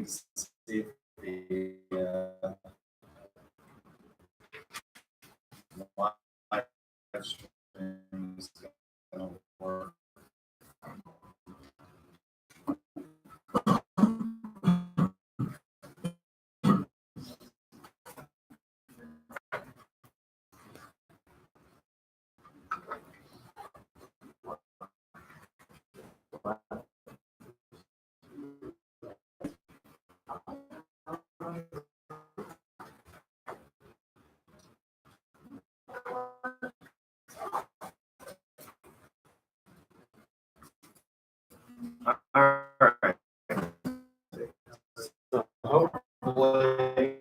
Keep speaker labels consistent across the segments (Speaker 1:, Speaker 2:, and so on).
Speaker 1: see if the live stream is going to work. All right. So hopefully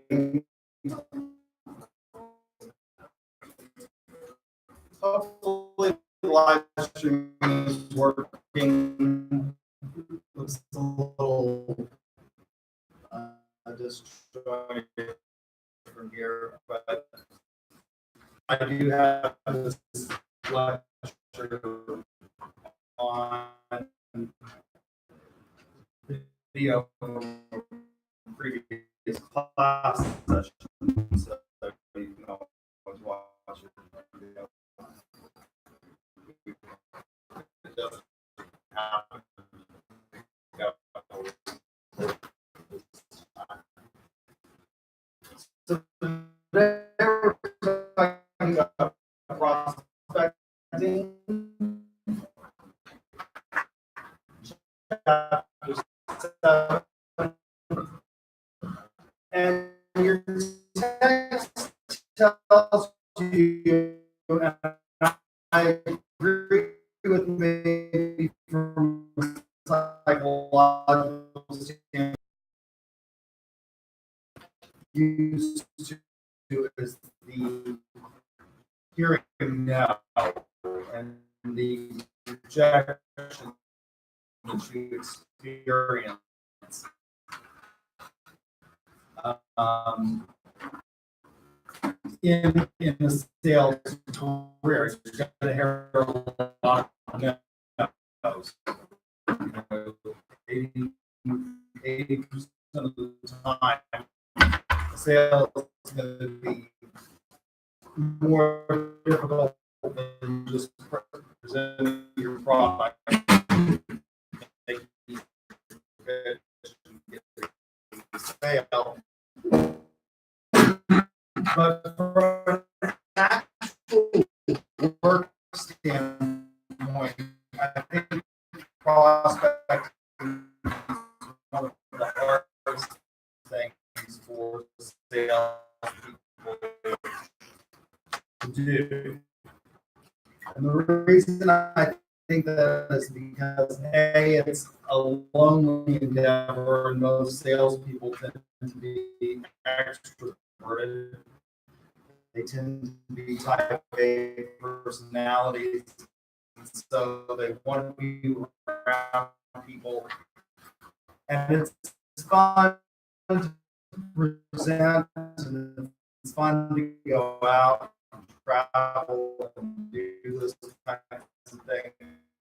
Speaker 1: the live stream is working. Looks a little disjointed from here, but I do have this lecture on video from previous class sessions, so you can always watch it. It doesn't happen. So today we're talking about prospecting. Chapter 7. And your text tells you, and I agree with me from psychological standpoint, used to is the hearing no and the rejection that you experience. In the sales career, you're going to hear a lot of no's. 80% of the time, sales is going to be more difficult than just presenting your product. Sale. But from an actual work standpoint, I think prospecting is one of the hardest things for sales people to do. And the reason I think that is because A, it's a lonely endeavor, and most salespeople tend to be extroverted. They tend to be type A personalities, and so they want to be around people. And it's fun to present, and it's fun to go out and travel and do this kind of thing.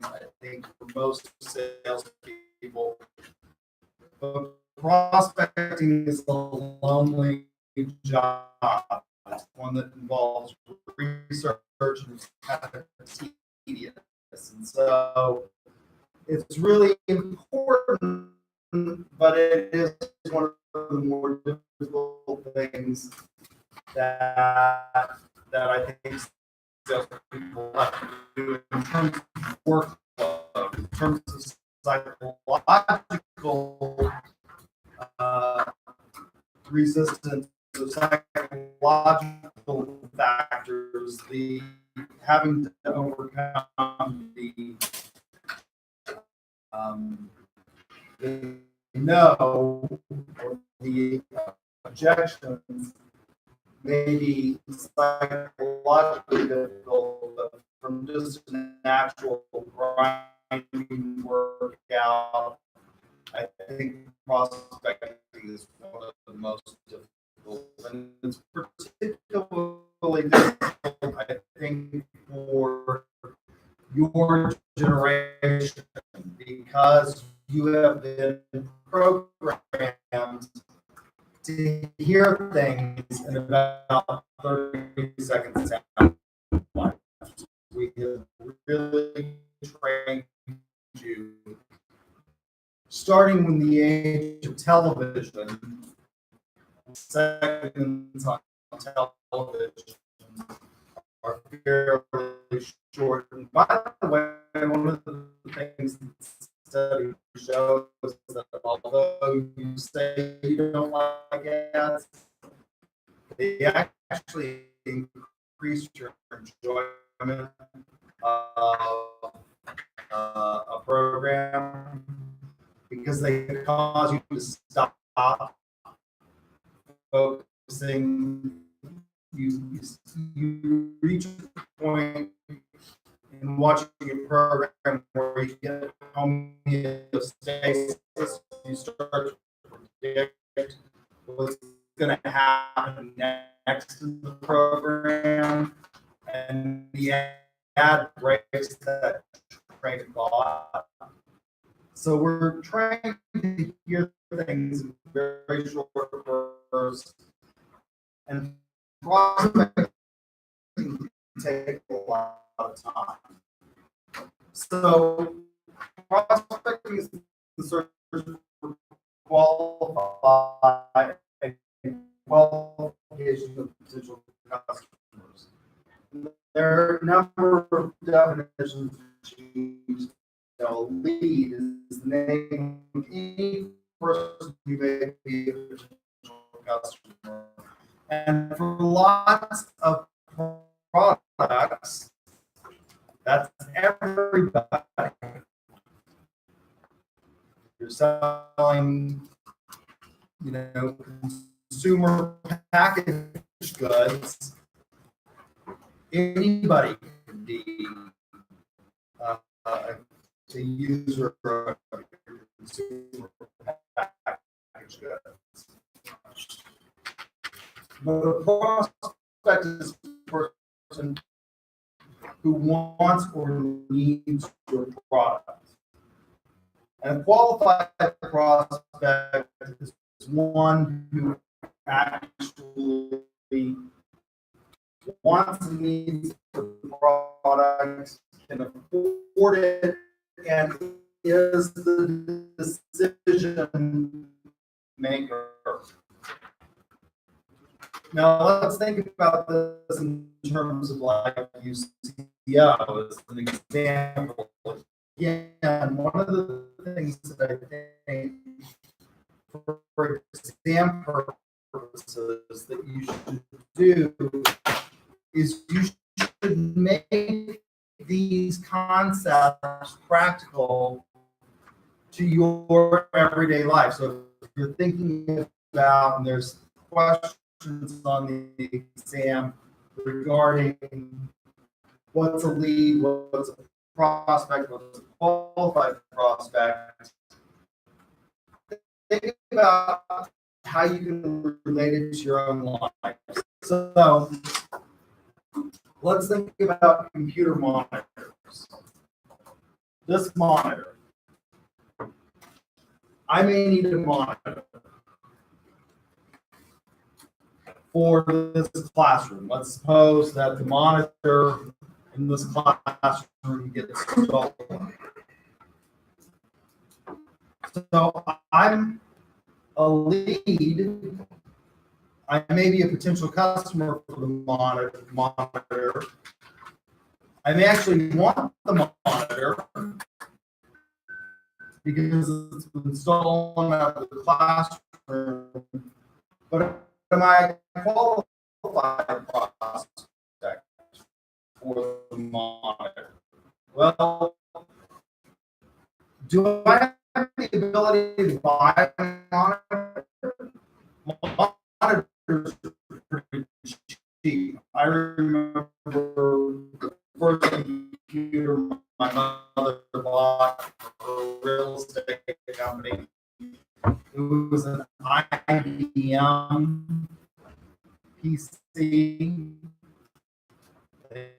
Speaker 1: I think for most salespeople, but prospecting is a lonely job. It's one that involves research and it's kind of tedious. And so it's really important, but it is one of the more difficult things that I think salespeople have to do in terms of workload, in terms of psychological resistance to psychological factors, the having to overcome the no or the objections may be psychologically difficult, but from just an actual grinding workout, I think prospecting is one of the most difficult, and it's particularly difficult, I think, for your generation because you have been programmed to hear things in about 30 seconds sound. We have really trained you, starting when the age of television, seconds on television are fairly short. And by the way, one of the things the study shows is that although you say you don't like ads, they actually increase your enjoyment of a program because they cause you to stop focusing. You reach a point in watching a program where you get homeostasis, you start to predict what's going to happen next in the program, and the ad breaks that train of thought. So we're trying to hear things in very short bursts, and prospecting can take a lot of time. So prospecting is the search for qualified qualification of potential customers. There are a number of definitions to use. Lead is the name of any person you may be a potential customer. And for lots of products, that's everybody. You're selling, consumer packaged goods. Anybody can be a user of consumer packaged goods. But the prospect is a person who wants or needs your product. And a qualified prospect is one who actually wants and needs the product, can afford it, and is the decision maker. Now let's think about this in terms of like UCO as an example. Again, one of the things that I think for exam purposes that you should do is you should make these concepts practical to your everyday life. So if you're thinking about, and there's questions on the exam regarding what's a lead, what's a prospect, what's a qualified prospect, think about how you can relate it to your own life. So let's think about computer monitors. This monitor. I may need a monitor for this classroom. Let's suppose that the monitor in this classroom gets stolen. So I'm a lead. I may be a potential customer for the monitor. I may actually want the monitor because it's been stolen out of the classroom. But am I qualified prospect for the monitor? Well, do I have the ability to buy a monitor? Monitors are pretty cheap. I remember the first computer my mother bought for a real estate company. It was an IBM PC.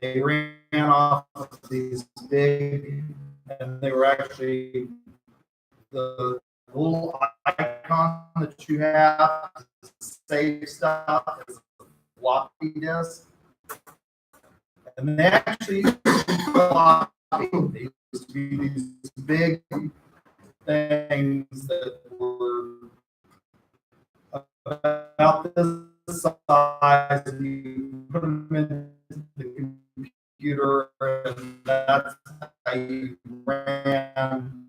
Speaker 1: They ran off of these big, and they were actually the little icon that you have to save stuff as a floppy disk. And they actually used to be floppy. They used to be these big things that were about this size, and you put them in the computer, and that's how you ran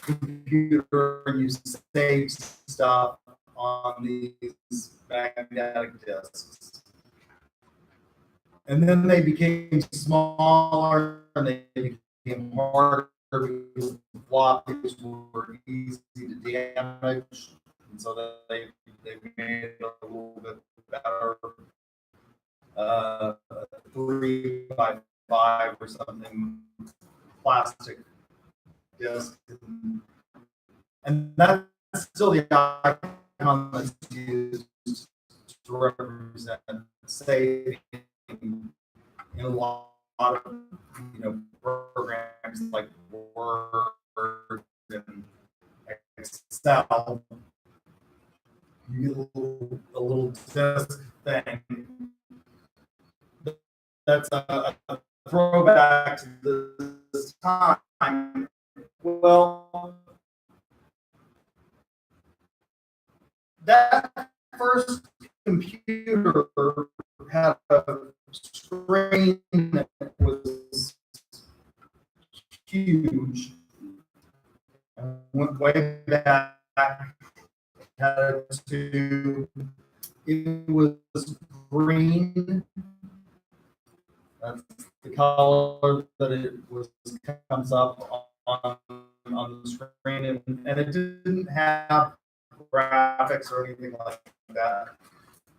Speaker 1: the computer, and you save stuff on these magnetic disks. And then they became smaller and they became harder because the floppies were easy to damage. And so they made it a little bit better. 3x5 or something plastic disc. And that's still the icon that's used to represent saving in a lot of programs like Word and Excel. You get a little disk thing. That's a throwback to this time. Well, that first computer had a screen that was huge. I went way back, had to, it was green. That's the color that it comes up on the screen, and it didn't have graphics or anything like that.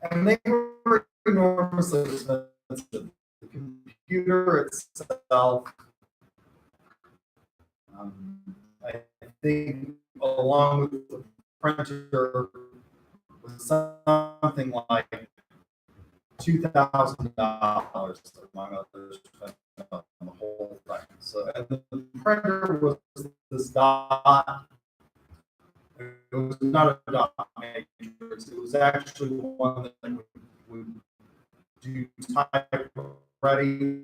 Speaker 1: And they were enormously expensive. The computer itself, I think, along with the printer, was something like $2,000, among others, on the whole thing. So, and the printer was this dot. It was not a dot matrix. It was actually one that would do type ready.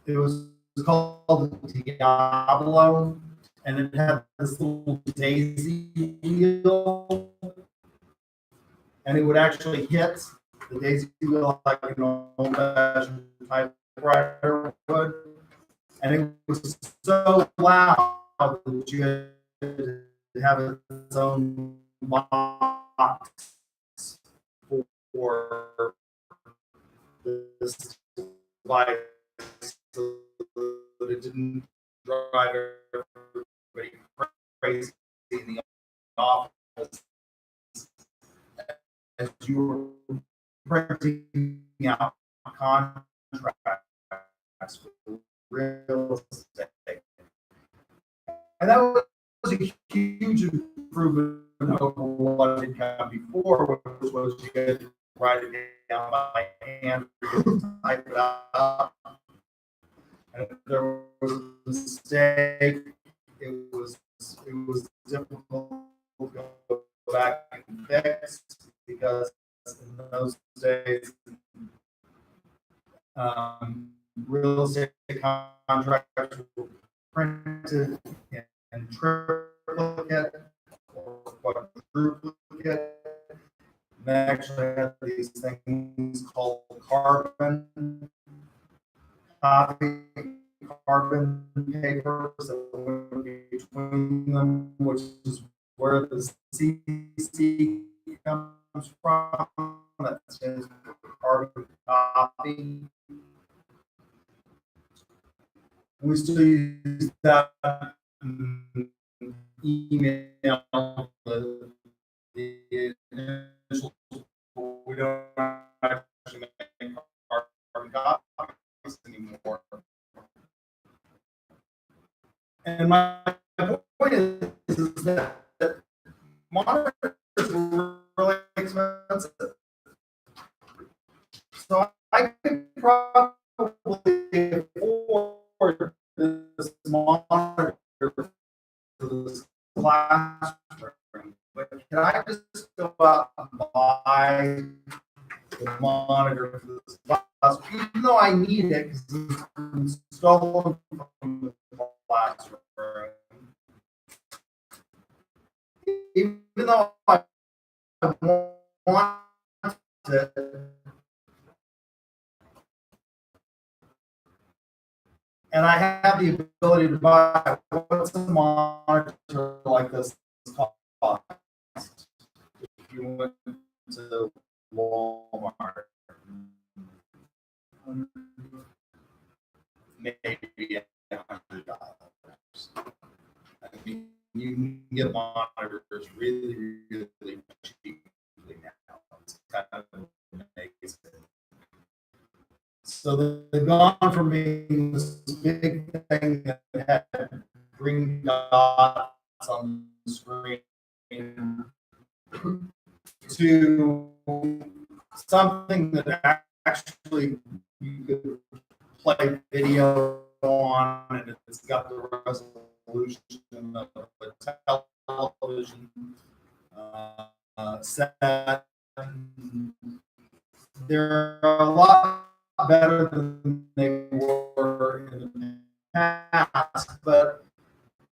Speaker 1: It was called Diablo, and it had this little daisy wheel, and it would actually hit the daisy wheel like an old-fashioned typewriter would, and it was so loud that you had to have its own box for this device so that it didn't drive everybody crazy in the office as you were printing out contracts for real estate. And that was a huge improvement over what had come before, which was you had to write it down by hand, type it up. And if there was a mistake, it was difficult to go back and fix, because in those days, real estate contracts were printed in triplicate or quadruplicate. They actually had these things called carbon papers that went between them, which is where the CC comes from. That stands for carbon copy. We still use that email, the initial, we don't actually make carbon copies anymore. And my point is that monitors are really expensive. So I could probably afford this monitor for this classroom, but can I just go out though I need it because it's stolen from the classroom, even though I want it, and I have the ability to buy what's a monitor like this cost if you went to Walmart. Maybe $100. I mean, you can get monitors really, really cheaply now. It's kind of amazing. So they've gone from being this big thing that had green dots on the screen to something that actually you could play video on, and it's got the resolution of a television set. They're a lot better than they were in the past, but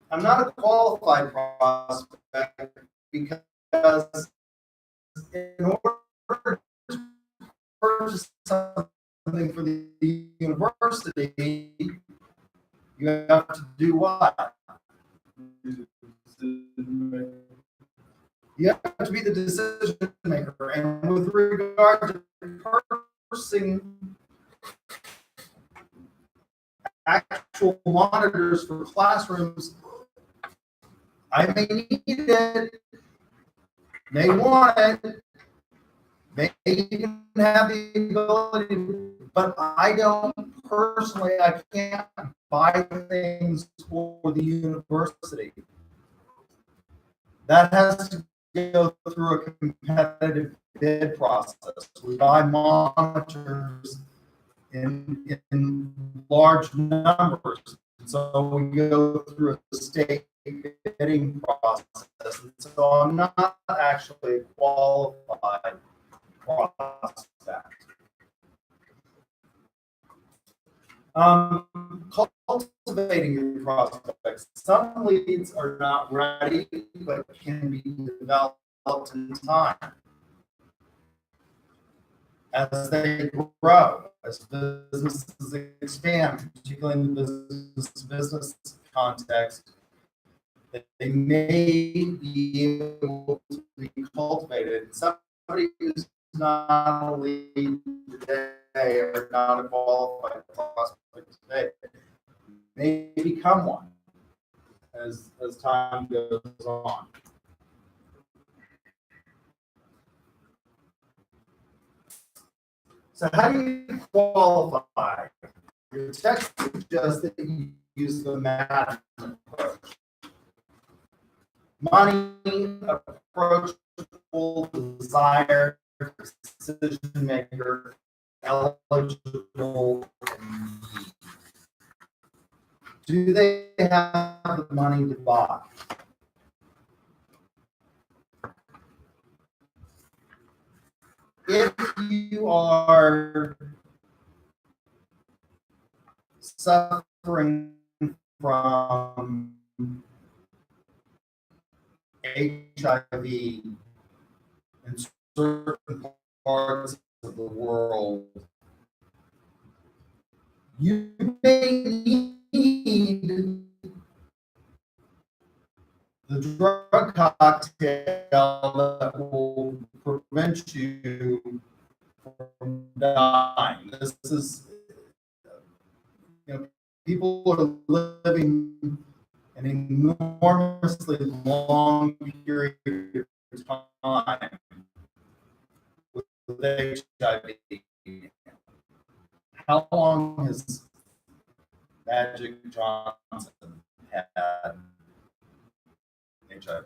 Speaker 1: I'm not a qualified prospect because in order to purchase something for the university, you have to do what? You have to be the decision maker. And with regard to purchasing actual monitors for classrooms, I may need it, may want it, may even have the ability, but I don't personally, I can't buy things for the university. That has to go through a competitive bid process. We buy monitors in large numbers. So we go through a state bidding process. And so I'm not actually a qualified prospect. Cultivating your prospects. Some leads are not ready, but can be developed in time as they grow, as businesses expand, particularly in the business context. They may be able to be cultivated. Somebody who's not a lead today or not a qualified prospect today may become one as time goes on. So how do you qualify? Your text suggests that you use the management approach. Money, approachable, desired, decision maker, eligible. Do they have the money to buy? If you are suffering from HIV in certain parts of the world, you may need the drug cocktail that will prevent you from dying. This is, people are living an enormously long period of time with HIV. How long has Magic Johnson had HIV?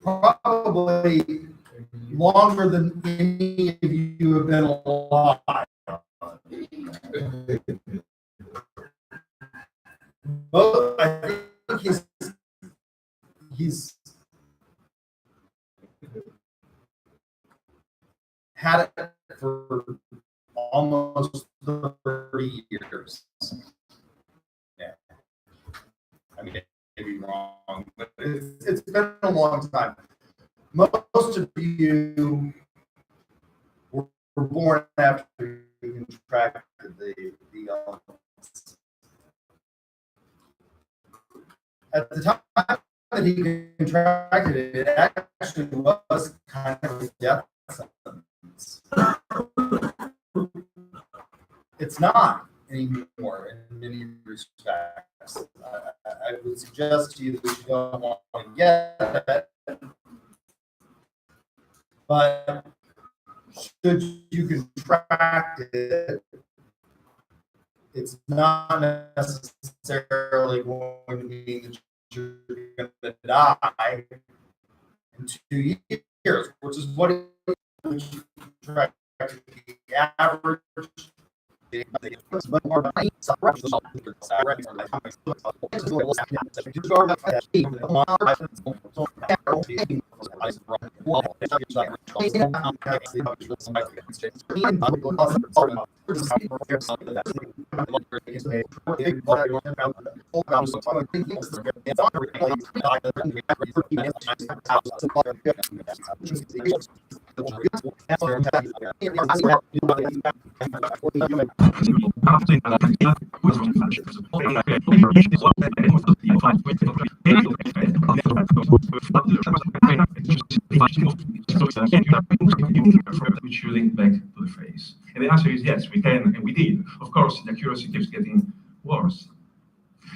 Speaker 1: Probably longer than any of you have been alive. But I think he's had it for almost 30 years. Yeah. I mean, maybe wrong, but it's been a long time. Most of you were born after you contracted the illness. At the time that he contracted it, it actually was kind of a death sentence. It's not anymore in many respects. I would suggest to you that you don't want to get it, but should you contract it, it's not necessarily going to mean that you're going to die in 2 years, which is what it contract the average.
Speaker 2: Which you link back to the face? And the answer is yes, we can, and we did. Of course, the accuracy keeps getting worse.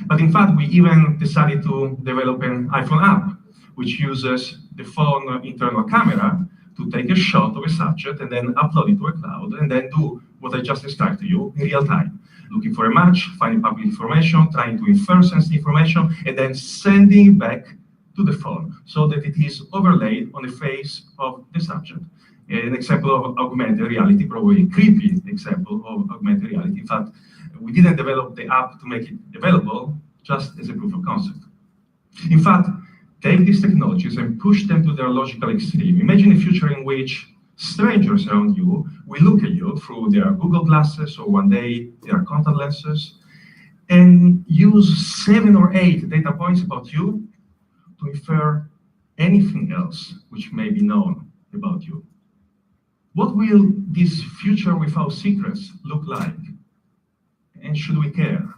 Speaker 2: But in fact, we even decided to develop an iPhone app, which uses the phone internal camera to take a shot of a subject and then upload it to a cloud and then do what I just described to you in real time. Looking for a match, finding public information, trying to infer sensitive information, and then sending it back to the phone so that it is overlaid on the face of the subject. An example of augmented reality, probably a creepy example of augmented reality. In fact, we didn't develop the app to make it available, just as a proof of concept. In fact, take these technologies and push them to their logical extreme. Imagine a future in which strangers around you will look at you through their Google glasses or one day their contact lenses and use 7 or 8 data points about you to infer anything else which may be known about you. What will this future without secrets look like? And should we care?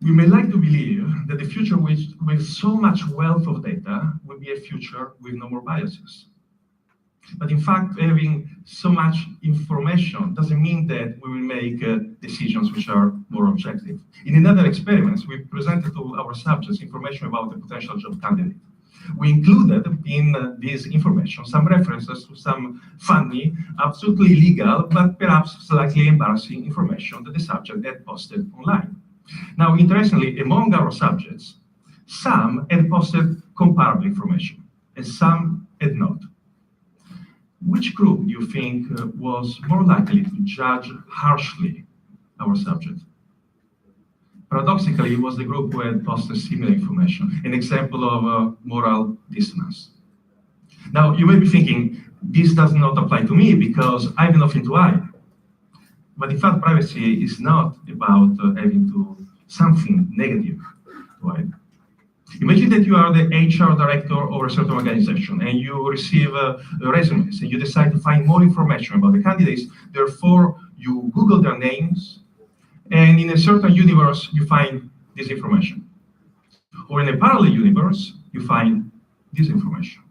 Speaker 2: We may like to believe that the future with so much wealth of data will be a future with no more biases. But in fact, having so much information doesn't mean that we will make decisions which are more objective. In another experiment, we presented to our subjects information about a potential job candidate. We included in this information some references to some funny, absolutely illegal, but perhaps slightly embarrassing information that the subject had posted online. Now, interestingly, among our subjects, some had posted comparable information, and some had not. Which group do you think was more likely to judge harshly our subject? Paradoxically, it was the group who had posted similar information, an example of moral dissonance. Now, you may be thinking, this does not apply to me because I have nothing to hide. But in fact, privacy is not about having something negative to hide. Imagine that you are the HR director of a certain organization and you receive resumes and you decide to find more information about the candidates. Therefore, you Google their names, and in a certain universe, you find this information. Or in a parallel universe, you find this information.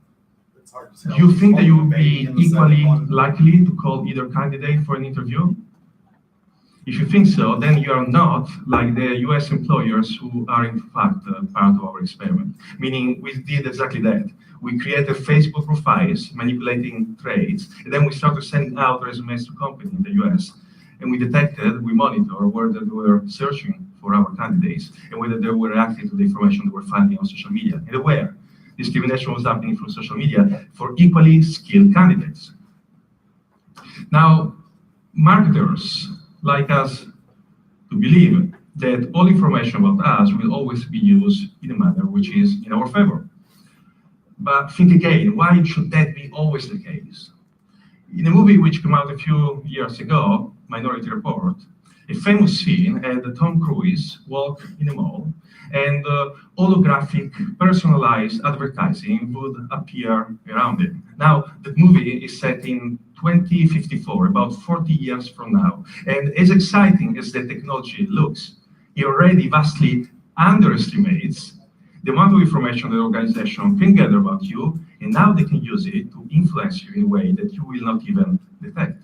Speaker 2: Do you think that you would be equally likely to call either candidate for an interview? If you think so, then you are not like the US employers who are in fact part of our experiment. Meaning we did exactly that. We created Facebook profiles, manipulating traits, and then we started sending out resumes to companies in the US. And we monitor whether they were searching for our candidates and whether they were reacting to the information they were finding on social media. And aware, discrimination was happening through social media for equally skilled candidates. Now, marketers like us to believe that all information about us will always be used in a manner which is in our favor. But think again, why should that be always the case? In a movie which came out a few years ago, Minority Report, a famous scene had Tom Cruise walk in a mall and holographic personalized advertising would appear around it. Now, the movie is set in 2054, about 40 years from now. And as exciting as the technology looks, it already vastly underestimates the amount of information the organization can gather about you, and now they can use it to influence you in a way that you will not even detect.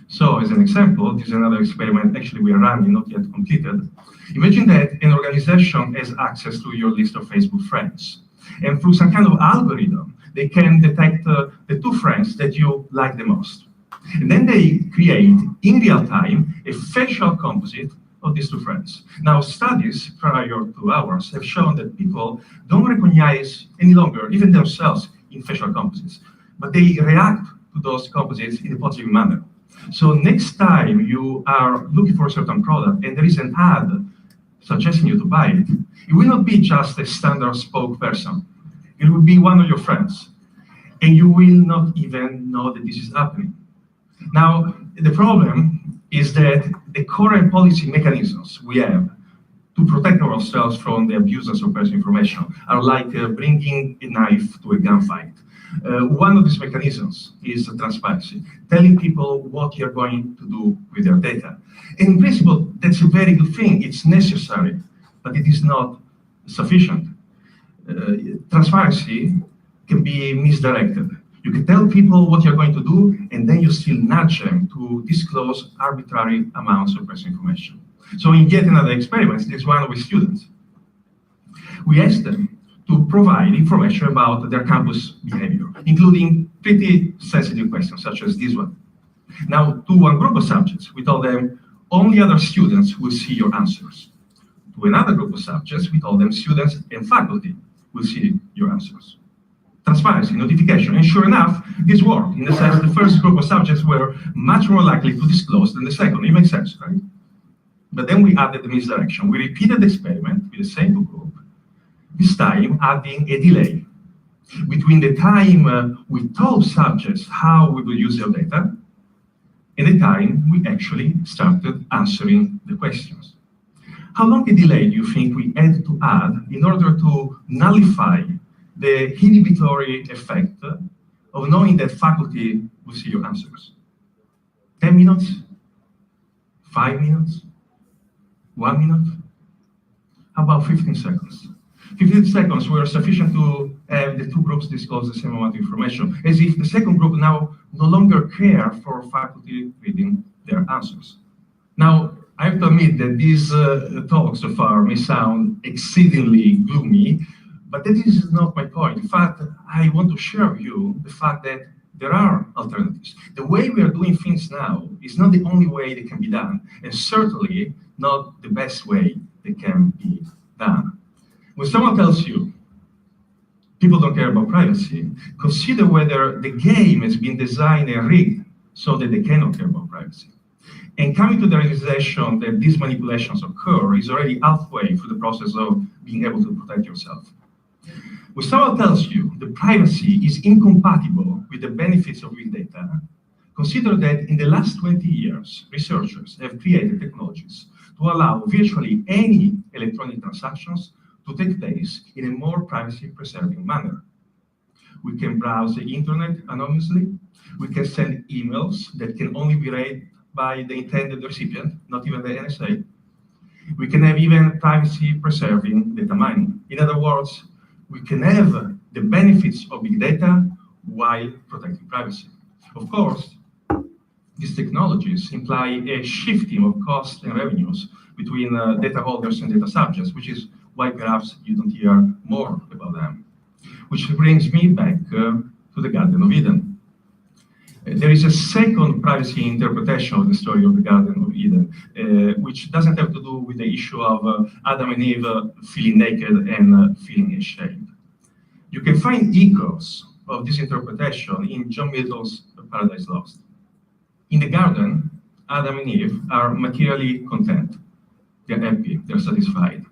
Speaker 2: So as an example, this is another experiment actually we are running, not yet completed. Imagine that an organization has access to your list of Facebook friends. And through some kind of algorithm, they can detect the 2 friends that you like the most. And then they create, in real time, a facial composite of these 2 friends. Now, studies prior to ours have shown that people don't recognize any longer, even themselves, in facial composites, but they react to those composites in a positive manner. So next time you are looking for a certain product and there is an ad suggesting you to buy it, it will not be just a standard spokesperson. It will be one of your friends. And you will not even know that this is happening. Now, the problem is that the current policy mechanisms we have to protect ourselves from the abuses of personal information are like bringing a knife to a gunfight. One of these mechanisms is transparency, telling people what you're going to do with their data. And in principle, that's a very good thing. It's necessary, but it is not sufficient. Transparency can be misdirected. You can tell people what you're going to do, and then you still nudge them to disclose arbitrary amounts of personal information. So in yet another experiment, this is one of the students. We asked them to provide information about their campus behavior, including pretty sensitive questions, such as this one. Now, to one group of subjects, we told them only other students will see your answers. To another group of subjects, we told them students and faculty will see your answers. Transparency, notification, and sure enough, this worked. In the sense, the first group of subjects were much more likely to disclose than the second. It makes sense, right? But then we added the misdirection. We repeated the experiment with the same group, this time adding a delay between the time we told subjects how we will use their data and the time we actually started answering the questions. How long a delay do you think we had to add in order to nullify the inhibitory effect of knowing that faculty will see your answers? 10 minutes? 5 minutes? 1 minute? How about 15 seconds? 15 seconds were sufficient to have the 2 groups disclose the same amount of information, as if the second group now no longer care for faculty reading their answers. Now, I have to admit that this talk so far may sound exceedingly gloomy, but that is not my point. In fact, I want to share with you the fact that there are alternatives. The way we are doing things now is not the only way they can be done, and certainly not the best way they can be done. When someone tells you people don't care about privacy, consider whether the game has been designed and rigged so that they cannot care about privacy. And coming to the realization that these manipulations occur is already halfway through the process of being able to protect yourself. When someone tells you that privacy is incompatible with the benefits of big data, consider that in the last 20 years, researchers have created technologies to allow virtually any electronic transactions to take place in a more privacy-preserving manner. We can browse the internet anonymously. We can send emails that can only be read by the intended recipient, not even the NSA. We can have even privacy-preserving data mining. In other words, we can have the benefits of big data while protecting privacy. Of course, these technologies imply a shifting of costs and revenues between data holders and data subjects, which is why perhaps you don't hear more about them. Which brings me back to the Garden of Eden. There is a second privacy interpretation of the story of the Garden of Eden, which doesn't have to do with the issue of Adam and Eve feeling naked and feeling ashamed. You can find echoes of this interpretation in John Milton's Paradise Lost. In the garden, Adam and Eve are materially content. They're happy, they're satisfied.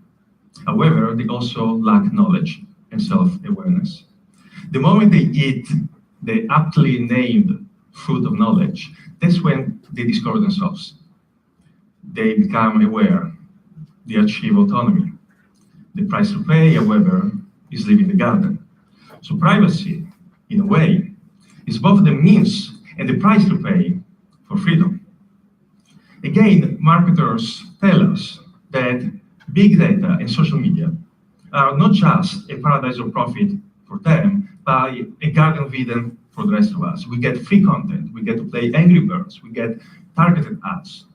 Speaker 2: However, they also lack knowledge and self-awareness. The moment they eat the aptly named fruit of knowledge, that's when they discover themselves. They become aware. They achieve autonomy. The price to pay, however, is leaving the garden. So privacy, in a way, is both the means and the price to pay for freedom. Again, marketers tell us that big data and social media are not just a paradise of profit for them, but a garden of Eden for the rest of us. We get free content, we get to play Angry Birds, we get targeted ads.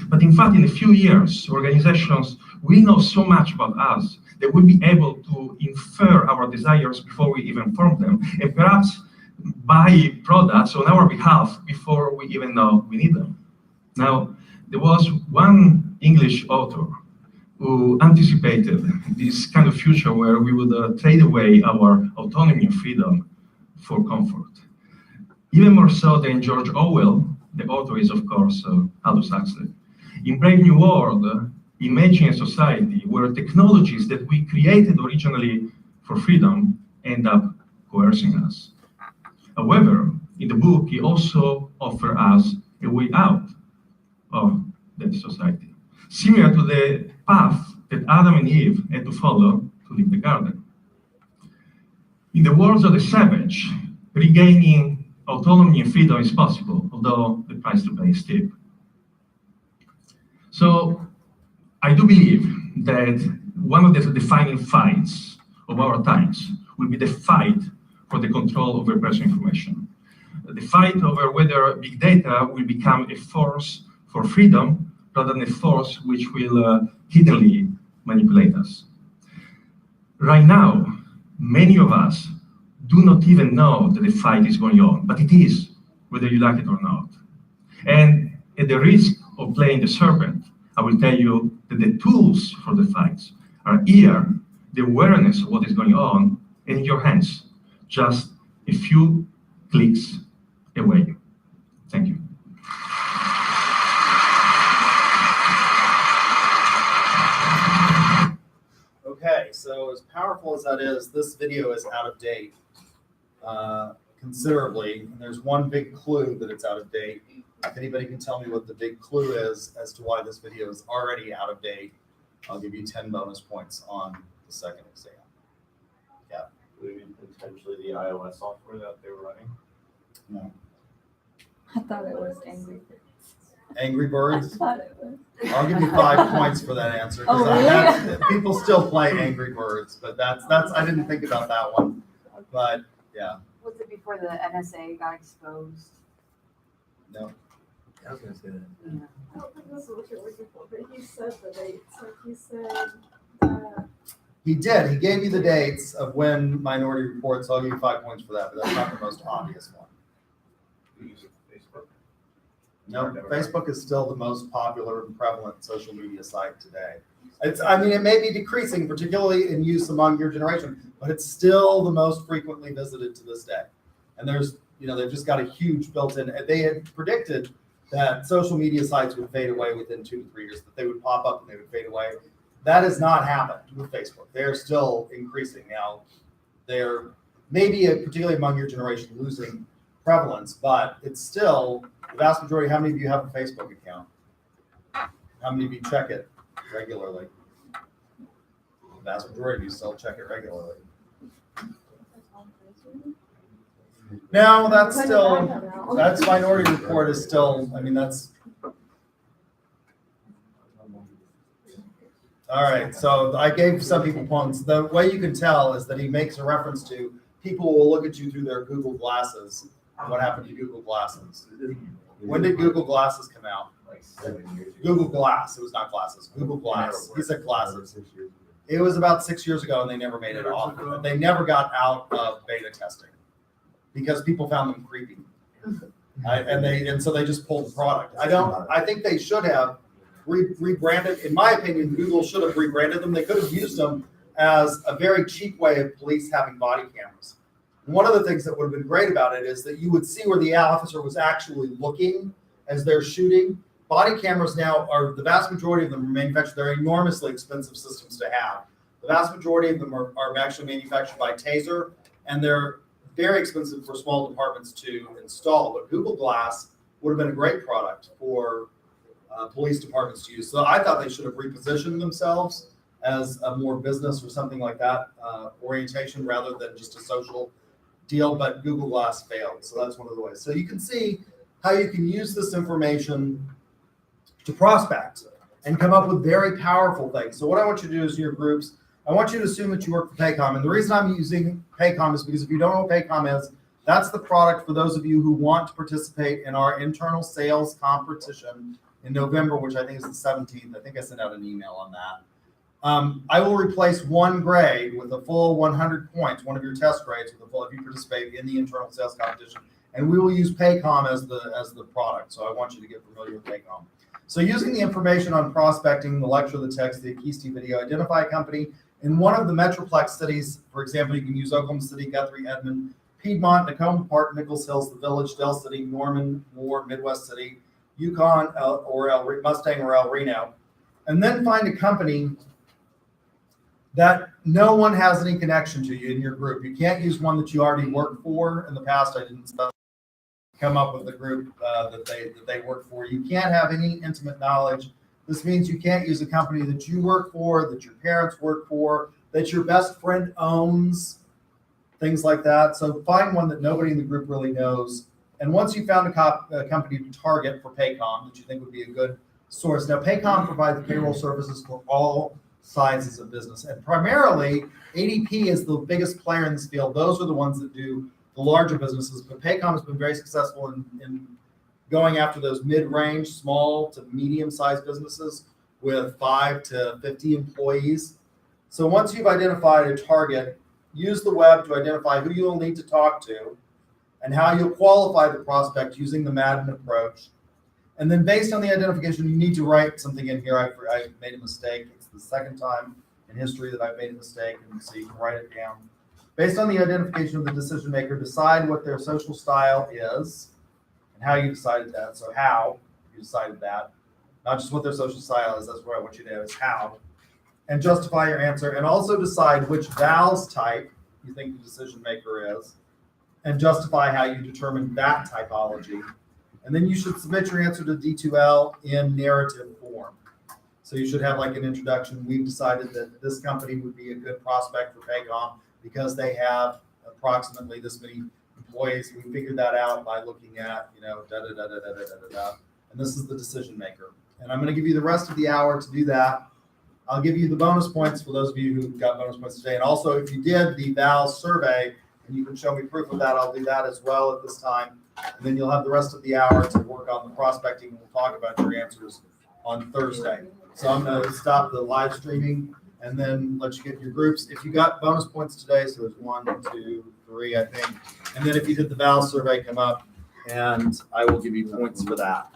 Speaker 2: But in fact, in a few years, organizations will know so much about us that we'll be able to infer our desires before we even form them, and perhaps buy products on our behalf before we even know we need them. Now, there was one English author who anticipated this kind of future where we would trade away our autonomy and freedom for comfort. Even more so than George Orwell, the author is, of course, Aldous Huxley. In Brave New World, imagine a society where technologies that we created originally for freedom end up coercing us. However, in the book, he also offers us a way out of that society, similar to the path that Adam and Eve had to follow to leave the garden. In the words of the savage, regaining autonomy and freedom is possible, although the price to pay is steep. So I do believe that one of the defining fights of our times will be the fight for the control over personal information. The fight over whether big data will become a force for freedom rather than a force which will hiddenly manipulate us. Right now, many of us do not even know that the fight is going on, but it is, whether you like it or not. And at the risk of playing the serpent, I will tell you that the tools for the fights are here, the awareness of what is going on, and in your hands, just a few clicks away. Thank you.
Speaker 1: Okay, so as powerful as that is, this video is out of date considerably. And there's one big clue that it's out of date. If anybody can tell me what the big clue is as to why this video is already out of date, I'll give you 10 bonus points on the second exam. Yeah.
Speaker 3: Maybe potentially the iOS software that they were running.
Speaker 1: No.
Speaker 4: I thought it was Angry Birds.
Speaker 1: Angry
Speaker 4: I
Speaker 1: Birds?
Speaker 4: thought it was.
Speaker 1: I'll give you 5 points for that answer. 'Cause
Speaker 4: Oh, really?
Speaker 1: people still play Angry Birds, but that's I didn't think about that one. But yeah,
Speaker 5: Was it before the NSA got exposed?
Speaker 1: no.
Speaker 3: I was gonna say that.
Speaker 5: Yeah.
Speaker 6: I don't think this is what you're looking for, but he said the dates. Like he said that
Speaker 1: He did. He gave you the dates of when Minority Report, so I'll give you 5 points for that, but that's not the most obvious one.
Speaker 3: We use Facebook.
Speaker 1: No, Facebook is still the most popular and prevalent social media site today. It may be decreasing, particularly in use among your generation, but it's still the most frequently visited to this day. And they've just got a huge built-in, they had predicted that social media sites would fade away within 2 to 3 years, that they would pop up and they would fade away. That has not happened with Facebook. They're still increasing. Now, they're maybe, particularly among your generation, losing prevalence, but it's still the vast majority. How many of you have a Facebook account? How many of you check it regularly? The vast majority of you still check it regularly. No, that's Minority Report is still, that's. All right, so I gave some people points. The way you can tell is that he makes a reference to people will look at you through their Google glasses. What happened to Google Glasses? When did Google Glasses come out?
Speaker 3: Like 7 years ago.
Speaker 1: Google Glass. It was not glasses. Google Glass. He said glasses. It was about 6 years ago, and they never made it off. They never got out of beta testing because people found them creepy, and so they just pulled the product. I think they should have rebranded. In my opinion, Google should have rebranded them. They could have used them as a very cheap way of police having body cameras. And one of the things that would have been great about it is that you would see where the officer was actually looking as they're shooting. Body cameras now are, the vast majority of them are manufactured. They're enormously expensive systems to have. The vast majority of them are actually manufactured by Taser, and very expensive for small departments to install, but Google Glass would have been a great product for police departments to use. So I thought they should have repositioned themselves as a more business or something like that orientation rather than just a social deal, but Google Glass failed. So that's one of the ways. So you can see how you can use this information to prospect and come up with very powerful things. So what I want you to do is in your groups, I want you to assume that you work for Paycom. And the reason I'm using Paycom is because if you don't know what Paycom is, that's the product for those of you who want to participate in our internal sales competition in November, which I think is the 17th. I think I sent out an email on that. I will replace one grade with a full 100 points, one of your test grades with a full, if you participate in the internal sales competition. And we will use Paycom as the product. So I want you to get familiar with Paycom. So using the information on prospecting, the lecture, the text, the Keister video, identify a company in one of the Metroplex cities. For example, you can use Oklahoma City, Guthrie, Edmond, Piedmont, Tacoma Park, Nichols Hills, the Village, Dell City, Norman, Moore, Midwest City, Yukon, Mustang, or El Reno. And then find a company that no one has any connection to you in your group. You can't use one that you already worked for. In the past, I didn't come up with a group that they work for. You can't have any intimate knowledge. This means you can't use a company that you work for, that your parents work for, that your best friend owns, things like that. So find one that nobody in the group really knows. And once you found a company to target for Paycom that you think would be a good source. Now, Paycom provides payroll services for all sizes of business. And primarily, ADP is the biggest player in this field. Those are the ones that do the larger businesses. But Paycom has been very successful in going after those mid-range, small to medium-sized businesses with 5 to 50 employees. So once you've identified a target, use the web to identify who you'll need to talk to and how you'll qualify the prospect using the Madden approach. And then based on the identification, you need to write something in here. I made a mistake. It's the second time in history that I've made a mistake, and so you can write it down. Based on the identification of the decision maker, decide what their social style is and how you decided that. So how you decided that, not just what their social style is. That's what I want you to know is how. And justify your answer, and also decide which vowels type you think the decision maker is, and justify how you determine that typology. And then you should submit your answer to D2L in narrative form. So you should have like an introduction. We've decided that this company would be a good prospect for Paycom because they have approximately this many employees. We figured that out by looking at, and this is the decision maker. And I'm going to give you the rest of the hour to do that. I'll give you the bonus points for those of you who got bonus points today. And also, if you did the VAL survey and you can show me proof of that, I'll do that as well at this time. And then you'll have the rest of the hour to work on the prospecting, and we'll talk about your answers on Thursday. So I'm going to stop the live streaming and then let you get your groups. If you got bonus points today, so there's 1, 2, 3, I think. And then if you did the VAL survey, come up and I will give you points for that.